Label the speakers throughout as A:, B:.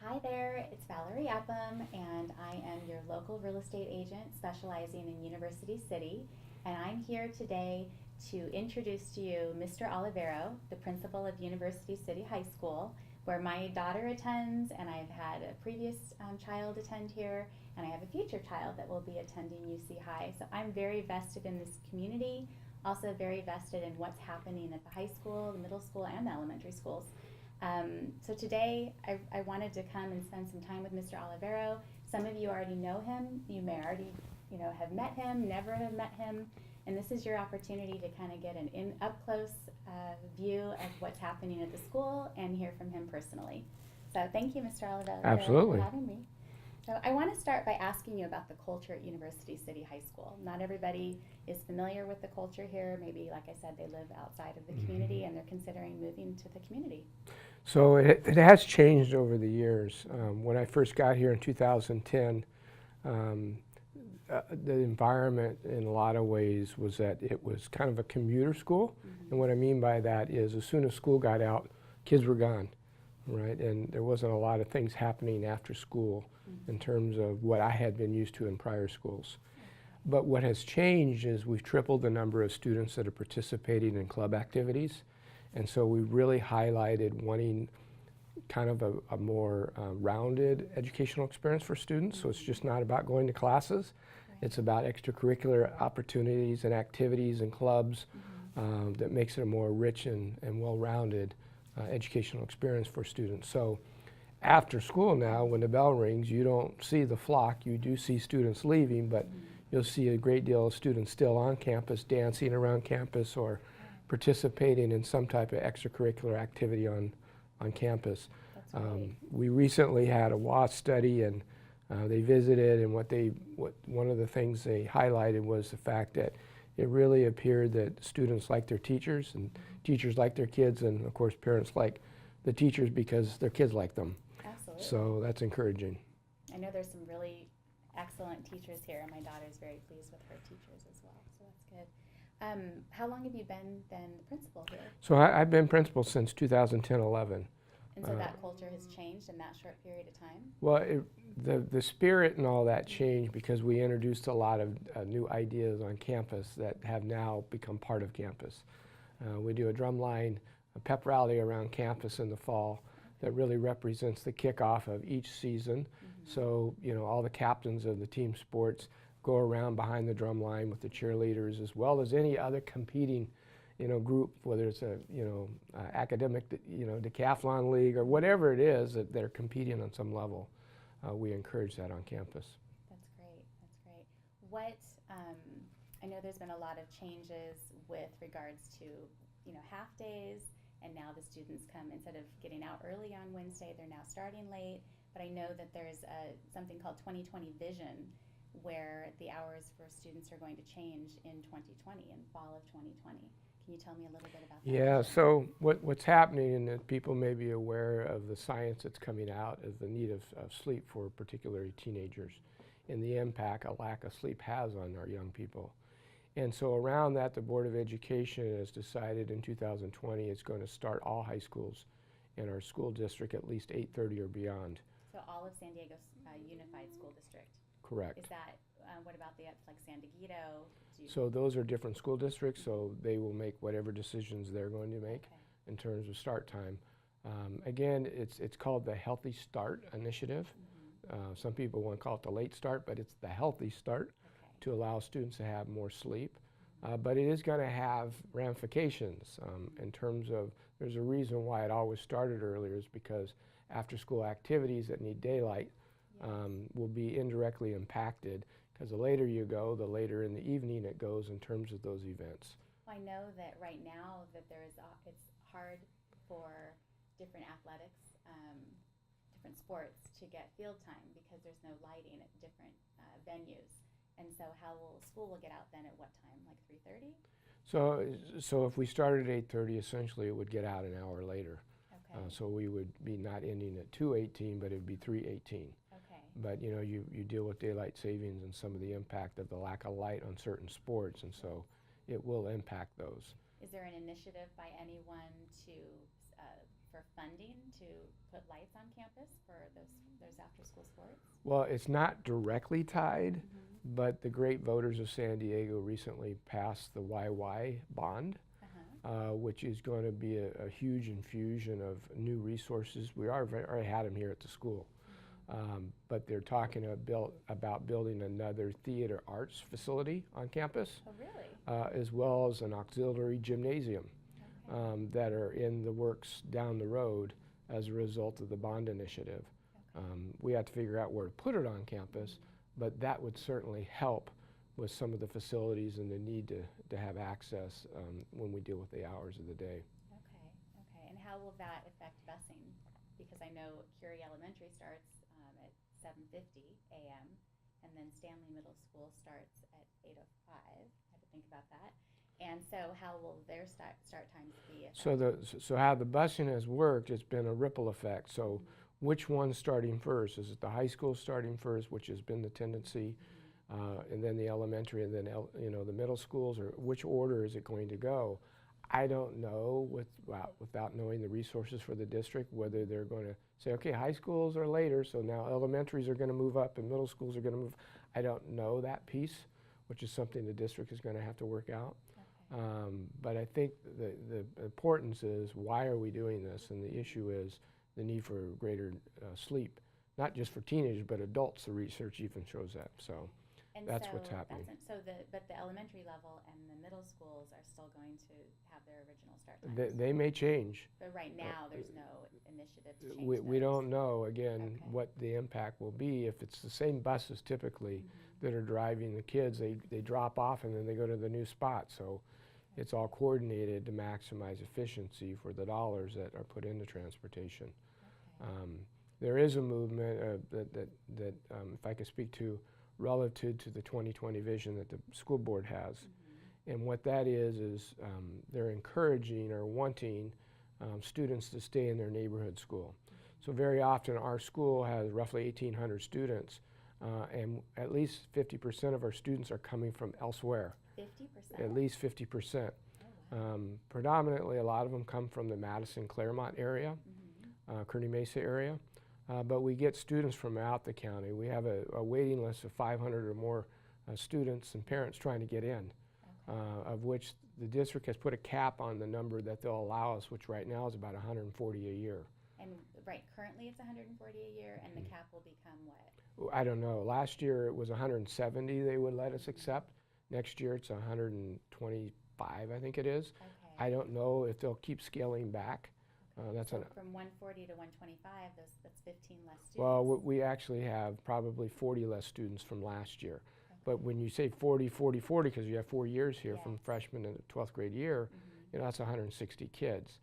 A: Hi there, it's Valerie Upham, and I am your local real estate agent specializing in University City. And I'm here today to introduce to you Mr. Olivero, the principal of University City High School, where my daughter attends, and I've had a previous child attend here, and I have a future child that will be attending UC High. So I'm very vested in this community, also very vested in what's happening at the high school, the middle school, and the elementary schools. So today I wanted to come and spend some time with Mr. Olivero. Some of you already know him. You may already have met him, never have met him. And this is your opportunity to kind of get an up close view of what's happening at the school and hear from him personally. So thank you, Mr. Olivero,
B: Absolutely.
A: for having me. So I want to start by asking you about the culture at University City High School. Not everybody is familiar with the culture here. Maybe, like I said, they live outside of the community and they're considering moving to the community.
B: So it has changed over the years. When I first got here in 2010, the environment in a lot of ways was that it was kind of a commuter school. And what I mean by that is as soon as school got out, kids were gone, right? And there wasn't a lot of things happening after school in terms of what I had been used to in prior schools. But what has changed is we've tripled the number of students that are participating in club activities. And so we really highlighted wanting kind of a more rounded educational experience for students. So it's just not about going to classes. It's about extracurricular opportunities and activities and clubs that makes it a more rich and well-rounded educational experience for students. So after school now, when the bell rings, you don't see the flock. You do see students leaving, but you'll see a great deal of students still on campus, dancing around campus or participating in some type of extracurricular activity on campus. We recently had a WAS study, and they visited, and one of the things they highlighted was the fact that it really appeared that students like their teachers, and teachers like their kids, and of course parents like the teachers because their kids like them.
A: Absolutely.
B: So that's encouraging.
A: I know there's some really excellent teachers here, and my daughter's very pleased with her teachers as well, so that's good. How long have you been then the principal here?
B: So I've been principal since 2010-11.
A: And so that culture has changed in that short period of time?
B: Well, the spirit and all that changed because we introduced a lot of new ideas on campus that have now become part of campus. We do a drumline, a pep rally around campus in the fall that really represents the kickoff of each season. So, all the captains of the team sports go around behind the drum line with the cheerleaders as well as any other competing group, whether it's a academic decathlon league or whatever it is that they're competing on some level. We encourage that on campus.
A: That's great. That's great. What I know there's been a lot of changes with regards to half days, and now the students come instead of getting out early on Wednesday, they're now starting late. But I know that there's something called 2020 Vision, where the hours for students are going to change in 2020, in fall of 2020. Can you tell me a little bit about that?
B: Yeah, so what's happening, and that people may be aware of the science that's coming out, is the need of sleep for particularly teenagers and the impact a lack of sleep has on our young people. And so around that, the Board of Education has decided in 2020 it's going to start all high schools in our school district at least 8:30 or beyond.
A: So all of San Diego's Unified School District?
B: Correct.
A: Is that, what about like San Diego?
B: So those are different school districts, so they will make whatever decisions they're going to make in terms of start time. Again, it's called the Healthy Start Initiative. Some people want to call it the late start, but it's the healthy start to allow students to have more sleep. But it is going to have ramifications in terms of, there's a reason why it always started earlier is because after school activities that need daylight will be indirectly impacted, because the later you go, the later in the evening it goes in terms of those events.
A: Well, I know that right now that it's hard for different athletics, different sports to get field time because there's no lighting at different venues. And so school will get out then at what time, like 3:30?
B: So if we started at 8:30, essentially it would get out an hour later.
A: Okay.
B: So we would be not ending at 2:18, but it would be 3:18.
A: Okay.
B: But you deal with daylight savings and some of the impact of the lack of light on certain sports, and so it will impact those.
A: Is there an initiative by anyone to, for for funding to put lights on campus for those after-school sports?
B: Well, it's not directly tied, but the great voters of San Diego recently passed the YY bond, which is going to be a huge infusion of new resources. We already had them here at the school, but they're talking about building another theater arts facility on campus,
A: Oh, really?
B: as well as an auxiliary gymnasium that are in the works down the road as a result of the bond initiative. We have to figure out where to put it on campus, but that would certainly help with some of the facilities and the need to have access when we deal with the hours of the day.
A: Okay. And how will that affect busing? Because I know Curie Elementary starts at 7:50 a.m. and then Stanley Middle School starts at 8:05. I had to think about that. And so how will their start times be affected?
B: So how the busing has worked, it's been a ripple effect. So which one's starting first? Is it the high school starting first, which has been the tendency, and then the elementary, and then the middle schools, or which order is it going to go? I don't know without knowing the resources for the district, whether they're going to say, okay, high schools are later, so now elementaries are going to move up and middle schools are going to move. I don't know that piece, which is something the district is going to have to work out. But I think the importance is, why are we doing this? And the issue is the need for greater sleep, not just for teenagers, but adults. The research even shows that. So that's what's happening.
A: But the elementary level and the middle schools are still going to have their original start times?
B: They may change.
A: But right now, there's no initiative to change
B: We
A: those.
B: don't know, again, what the impact will be. If it's the same buses typically that are driving the kids, they drop off and then they go to the new spot. So it's all coordinated to maximize efficiency for the dollars that are put into transportation. There is a movement that if I could speak to, relative to the 2020 vision that the school board has. And what that is they're encouraging or wanting students to stay in their neighborhood school. So very often our school has roughly 1,800 students, and at least 50% of our students are coming from elsewhere.
A: 50%?
B: At least 50%.
A: Oh, wow.
B: Predominantly, a lot of them come from the Madison-Claremont area, Kearney Mesa area, but we get students from out the county. We have a waiting list of 500 or more students and parents trying to get in, of which the district has put a cap on the number that they'll allow us, which right now is about 140 a year.
A: And currently it's 140 a year, and the cap will become what?
B: I don't know. Last year it was 170 they would let us accept. Next year it's 125, I think it is.
A: Okay.
B: I don't know if they'll keep scaling back.
A: So from 140 to 125, that's 15 less students.
B: Well, we actually have probably 40 less students from last year. But when you say 40, 40, 40, because you have 4 years here from freshman to 12th grade year, that's 160 kids.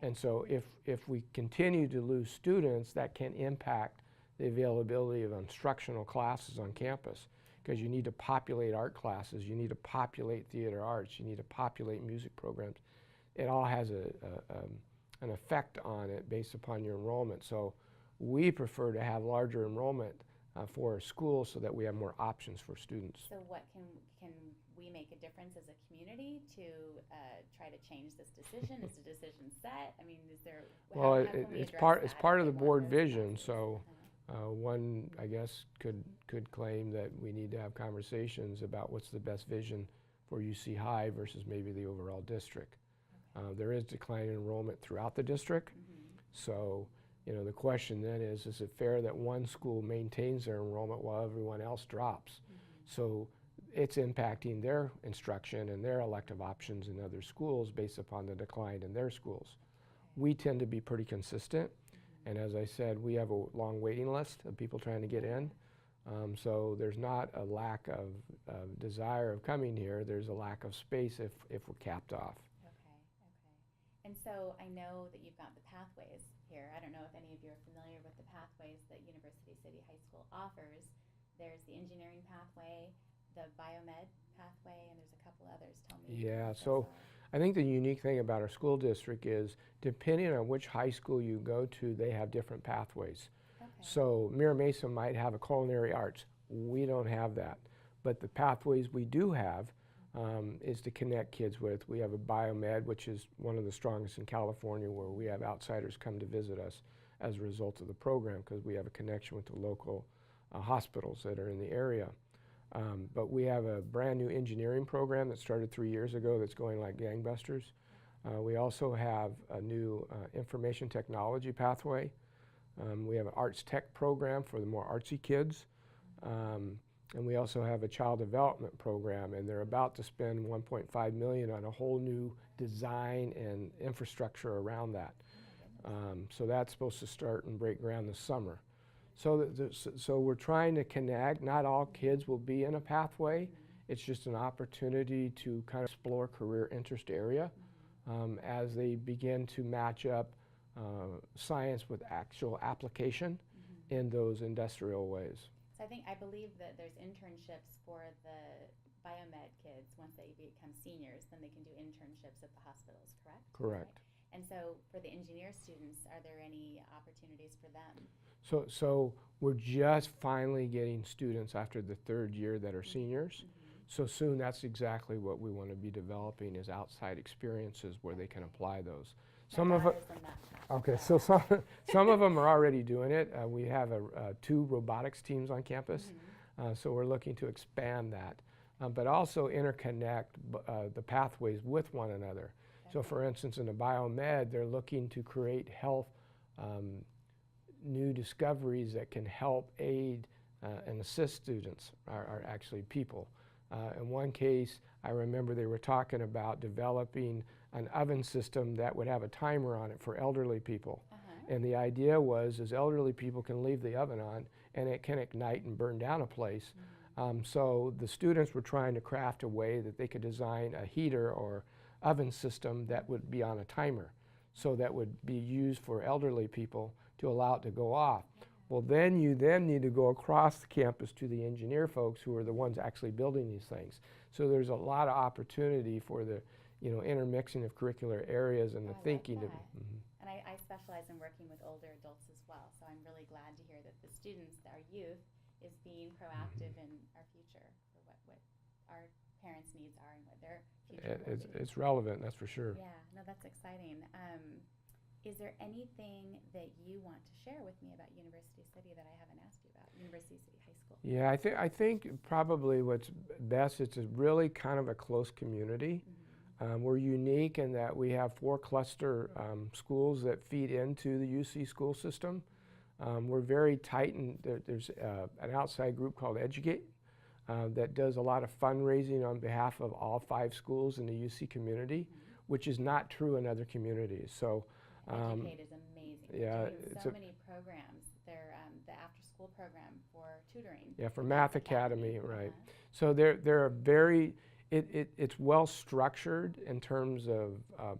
B: And so if we continue to lose students, that can impact the availability of instructional classes on campus, because you need to populate art classes, you need to populate theater arts, you need to populate music programs. It all has an effect on it based upon your enrollment. So we prefer to have larger enrollment for our schools so that we have more options for students.
A: So what can we make a difference as a community to try to change this decision? Is the decision set? I mean, is there?
B: Well,
A: it's
B: part of the board vision. So one, I guess, could claim that we need to have conversations about what's the best vision for UC High versus maybe the overall district. There is decline in enrollment throughout the district. So, the question then is it fair that one school maintains their enrollment while everyone else drops? So it's impacting their instruction and their elective options in other schools based upon the decline in their schools. We tend to be pretty consistent. And as I said, we have a long waiting list of people trying to get in. So there's not a lack of desire of coming here. There's a lack of space if we're capped off.
A: And so I know that you've got the pathways here. I don't know if any of you are familiar with the pathways that University City High School offers. There's the engineering pathway, the biomed pathway, and there's a couple others. Tell me.
B: Yeah, so I think the unique thing about our school district is, depending on which high school you go to, they have different pathways. So Mira Mesa might have a culinary arts. We don't have that. But the pathways we do have, is to connect kids with. We have a biomed, which is one of the strongest in California, where we have outsiders come to visit us as a result of the program because we have a connection with the local hospitals that are in the area. But we have a brand new engineering program that started 3 years ago that's going like gangbusters. We also have a new information technology pathway. We have an arts tech program for the more artsy kids. And we also have a child development program, and they're about to spend $1.5 million on a whole new design and infrastructure around that. So that's supposed to start and break ground this summer. So we're trying to connect. Not all kids will be in a pathway. It's just an opportunity to kind of explore career interest area as they begin to match up science with actual application in those industrial ways.
A: So I believe that there's internships for the biomed kids. Once they become seniors, then they can do internships at the hospitals, correct?
B: Correct.
A: Right? And so for the engineer students, are there any opportunities for them?
B: So we're just finally getting students after the third year that are seniors. So soon that's exactly what we want to be developing is outside experiences where they can apply those. Some of it, okay, so some of them are already doing it. We have 2 robotics teams on campus, so we're looking to expand that, but also interconnect the pathways with one another. So for instance, in the biomed, they're looking to create health new discoveries that can help aid and assist students, are actually people. In one case, I remember they were talking about developing an oven system that would have a timer on it for elderly people. And the idea was is elderly people can leave the oven on and it can ignite and burn down a place. So the students were trying to craft a way that they could design a heater or oven system that would be on a timer. So that would be used for elderly people to allow it to go off. Well, then you need to go across the campus to the engineer folks who are the ones actually building these things. So there's a lot of opportunity for the intermixing of curricular areas and the thinking.
A: Like and I specialize in working with older adults as well, so I'm really glad to hear that the students, our youth, is being proactive in our future for what our parents' needs are and what their future will be.
B: It's relevant, that's for sure.
A: Yeah, no, that's exciting. Is there anything that you want to share with me about University City that I haven't asked you about, University City High School?
B: Yeah, I think probably what's best, it's a really kind of a close community. We're unique in that we have 4 cluster schools that feed into the UC school system. We're very tight, and there's an outside group called Educate that does a lot of fundraising on behalf of all 5 schools in the UC community, which is not true in other communities. So.
A: Educate is amazing.
B: Yeah,
A: it's so many programs. They're the after-school program for tutoring.
B: Yeah, for Math Academy, right? So they're very. It's well structured in terms of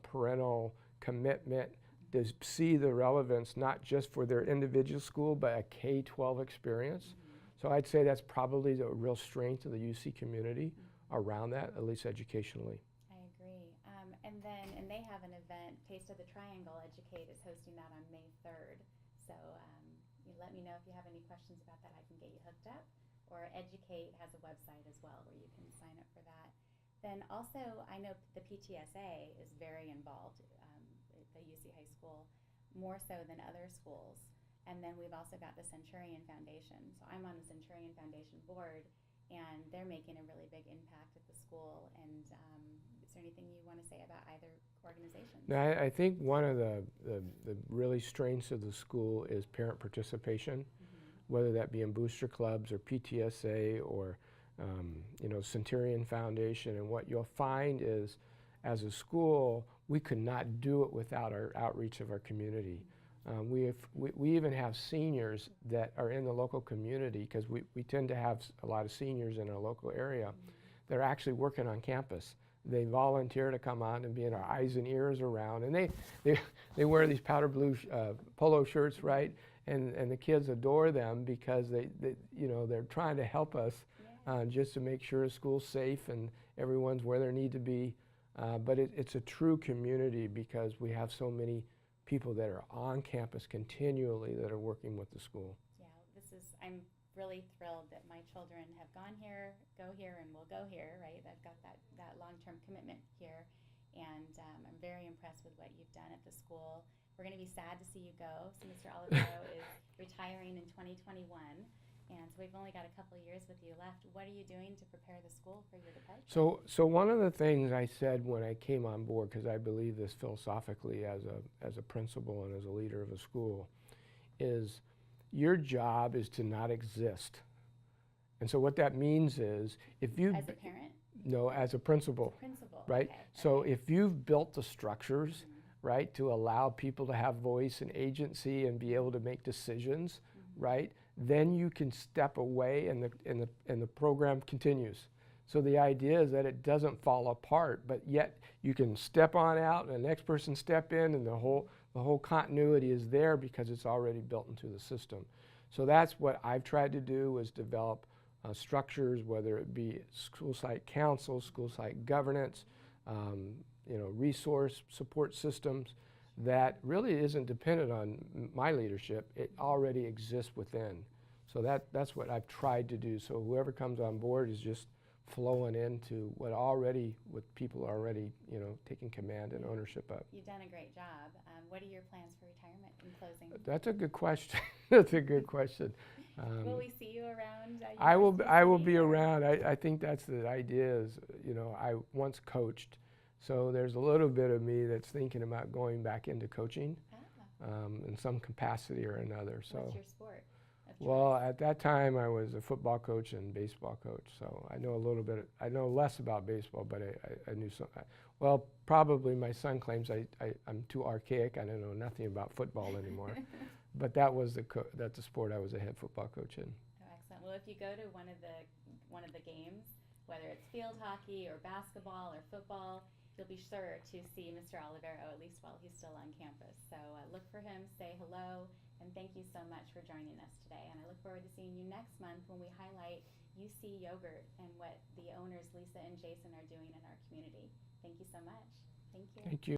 B: parental commitment to see the relevance not just for their individual school but a K-12 experience. So I'd say that's probably the real strength of the UC community around that, at least educationally.
A: And they have an event, Taste of the Triangle. Educate is hosting that on May 3rd. So you let me know if you have any questions about that. I can get you hooked up. Or Educate has a website as well where you can sign up for that. Then also, I know the PTSA is very involved at the UC High School, more so than other schools. And then we've also got the Centurion Foundation. So I'm on the Centurion Foundation board, and they're making a really big impact at the school. And is there anything you want to say about either organization?
B: No, I think one of the really strengths of the school is parent participation, whether that be in booster clubs or PTSA or Centurion Foundation. And what you'll find is, as a school, we could not do it without our outreach of our community. We even have seniors that are in the local community, because we tend to have a lot of seniors in our local area that are actually working on campus. They volunteer to come on and be in our eyes and ears around, and they wear these powder blue polo shirts, right? And the kids adore them because they're trying to help us just to make sure the school's safe and everyone's where they need to be. But it's a true community because we have so many people that are on campus continually that are working with the school.
A: Yeah, I'm really thrilled that my children have gone here, go here, and will go here, right? I've got that long-term commitment here, and I'm very impressed with what you've done at the school. We're going to be sad to see you go. So Mr. Olivero is retiring in 2021, and so we've only got a couple of years with you left. What are you doing to prepare the school for your departure?
B: So one of the things I said when I came on board, because I believe this philosophically as a principal and as a leader of a school, is your job is to not exist. And so what that means is if you...
A: As a parent?
B: No, as a principal.
A: As a principal,
B: right?
A: okay.
B: So if you've built the structures, right, to allow people to have voice and agency and be able to make decisions, right, then you can step away and the program continues. So the idea is that it doesn't fall apart, but yet you can step on out and the next person step in, and the whole continuity is there because it's already built into the system. So that's what I've tried to do, is develop structures, whether it be school site council, school site governance, resource support systems, that really isn't dependent on my leadership. It already exists within. So that's what I've tried to do. So whoever comes on board is just flowing into what people are already, taking command and ownership of.
A: You've done a great job. What are your plans for retirement in closing?
B: That's a good question. That's a good question.
A: Will we see you around?
B: I will be around. I think that's the idea is, I once coached, so there's a little bit of me that's thinking about going back into coaching in some capacity or another. So.
A: What's your sport?
B: Well, at that time I was a football coach and baseball coach, so I know a little bit. I know less about baseball, but I knew some. Well, probably my son claims I'm too archaic. I don't know nothing about football anymore. But that's the sport I was a head football coach in.
A: Oh, excellent. Well, if you go to one of the games, whether it's field hockey or basketball or football, you'll be sure to see Mr. Olivero, at least while he's still on campus. So look for him, say hello, and thank you so much for joining us today. And I look forward to seeing you next month when we highlight UC Yogurt and what the owners, Lisa and Jason, are doing in our community. Thank you so much. Thank you.
B: Thank you.